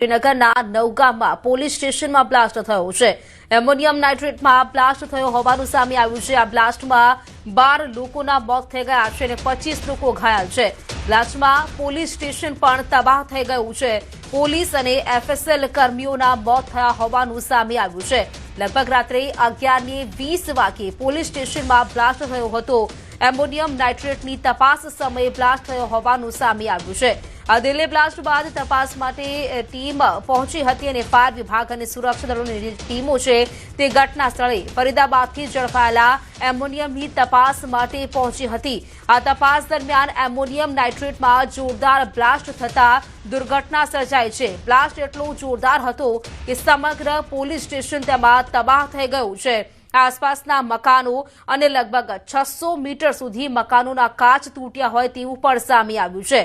શ્રીનગરના નવગામમાં પોલીસ સ્ટેશનમાં બ્લાસ્ટ થયો છે। એમોનિયમ નાઇટ્રેટમાં બ્લાસ્ટ થયો હોવાનું સામે આવ્યું છે। આ બ્લાસ્ટમાં 12 લોકોના મોત થઈ ગયા છે અને 25 લોકો ઘાયલ છે। બ્લાસ્ટમાં પોલીસ સ્ટેશન પણ તબાહ થઈ ગયું છે। પોલીસ અને એફએસએલ કર્મીઓના મોત થયા હોવાનું સામે આવ્યું છે। લગભગ રાત્રે 11:20 વાગે પોલીસ સ્ટેશનમાં બ્લાસ્ટ થયો હતો। એમોનિયમ નાઇટ્રેટની તપાસ સમયે બ્લાસ્ટ થયો હોવાનું સામે આવ્યું છે। આ દિલ્હી બ્લાસ્ટ બાદ તપાસ માટે ટીમ પહોંચી હતી અને ફાયર વિભાગ અને સુરક્ષા દળોની ટીમો છે તે ઘટના સ્થળે ફરીદાબાદથી ઝડપાયેલા એમોનિયમની તપાસ માટે પહોંચી હતી। આ તપાસ દરમિયાન એમોનિયમ નાઇટ્રેટમાં જોરદાર બ્લાસ્ટ થતા દુર્ઘટના સર્જાઈ છે। બ્લાસ્ટ એટલો જોરદાર હતો કે સમગ્ર પોલીસ સ્ટેશન તેમાં તબાહ થઈ ગયું છે। આસપાસના મકાનો અને લગભગ 600 મીટર સુધી મકાનોના કાચ તૂટ્યા હોય તેવું પણ સામે આવ્યું છે।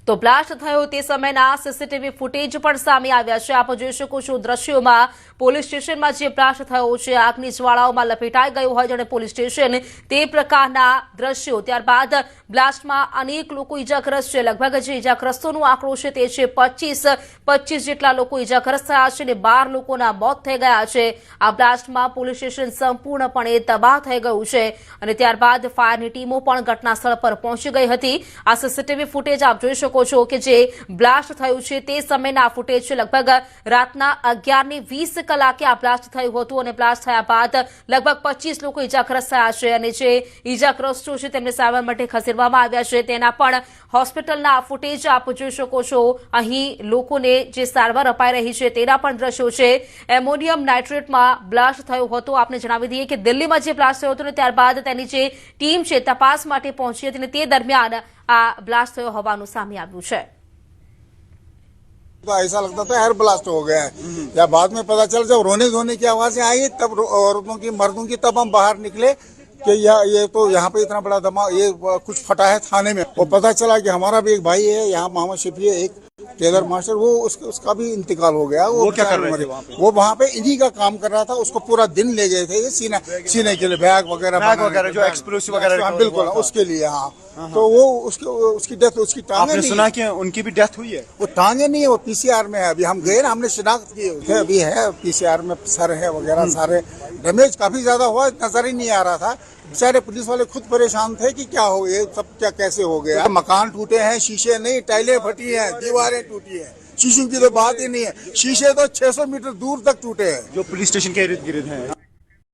તો બ્લાસ્ટ થયો તે સમયના સીસીટીવી ફૂટેજ પણ સામે આવ્યા છે। આપ જોઈ શકો છો દ્રશ્યોમાં પોલીસ સ્ટેશનમાં જે બ્લાસ્ટ થયો છે આગની જ્વાળાઓમાં લપેટાઈ ગયું હોય જાણે પોલીસ સ્ટેશન તે પ્રકારના દ્રશ્યો। ત્યારબાદ બ્લાસ્ટમાં અનેક લોકો ઇજાગ્રસ્ત છે। લગભગ જે ઇજાગ્રસ્તોનો આંકડો છે તે છે 25 જેટલા લોકો ઇજાગ્રસ્ત થયા છે અને 12 લોકોના મોત થઈ ગયા છે। આ બ્લાસ્ટમાં પોલીસ સ્ટેશન સંપૂર્ણપણે તબાહ થઈ ગયું છે અને ત્યારબાદ ફાયરની ટીમો પણ ઘટના સ્થળ પર પહોંચી ગઈ હતી। આ સીસીટીવી ફૂટેજ આપ જોઈ શકો છો કે જે બ્લાસ્ટ થયું છે તે સમયના ફૂટેજ છે। લગભગ રાતના 11:20 કલાકે આ બ્લાસ્ટ થયું હતું અને બ્લાસ્ટ થયા બાદ લગભગ 25 લોકો ઇજાગ્રસ્ત થયા છે અને જે ઇજાગ્રસ્તો છે તેમને સારવાર માટે ખસેડવામાં આવ્યા છે તેના પણ હોસ્પિટલના ફૂટેજ આપ જોઈ શકો છો। અહીં લોકોને જે સારવાર અપાઈ રહી છે તેના પણ દ્રશ્યો છે। એમોનિયમ નાઇટ્રેટમાં બ્લાસ્ટ થયો હતો। આપને જણાવી દઈએ કે દિલ્હીમાં જે બ્લાસ્ટ થયો હતો અને ત્યારબાદ તેની જે ટીમ છે તપાસ માટે પહોંચી હતી અને તે દરમિયાન આ બ્લાસ્ટ થયો હોવાનું સામે આવ્યું છે। तो ऐसा लगता था एयर ब्लास्ट हो गया है। या बाद में पता चला जब रोने धोने की आवाजें आई तब औरतों की मर्दों की तब हम बाहर निकले कि ये तो यहाँ पे इतना बड़ा धमाका ये कुछ फटा है थाने में। वो पता चला कि हमारा भी एक भाई है यहाँ मोहम्मद शफी है एक टेलर मास्टर वो उसका भी इंतकाल हो गया। वो क्या कर रहे थे वो वहाँ पे इन्हीं का काम कर रहा था। उसको पूरा दिन ले गए थे ये सीने के लिए बैग वगैरह जो एक्सप्लोसिव वगैरह बिल्कुल उसके लिए। हाँ तो वो उसकी डेथ उसकी टांगे आपने सुना कि उनकी भी डेथ हुई है? वो टांगे नहीं है वो पीसीआर में है। अभी हम गए ना हमने शिनाख्त की अभी है पीसीआर में सर है वगैरह सारे डैमेज काफी ज्यादा हुआ नजर ही नहीं आ रहा था। बेचारे पुलिस वाले खुद परेशान थे कि क्या हो ये सब क्या कैसे हो गया। मकान टूटे हैं शीशे नहीं टाइलें फटी हैं दीवारें टूटी हैं। शीशों की तो बात ही नहीं है। शीशे तो 600 मीटर दूर तक टूटे हैं जो पुलिस स्टेशन के इर्द गिर्द हैं।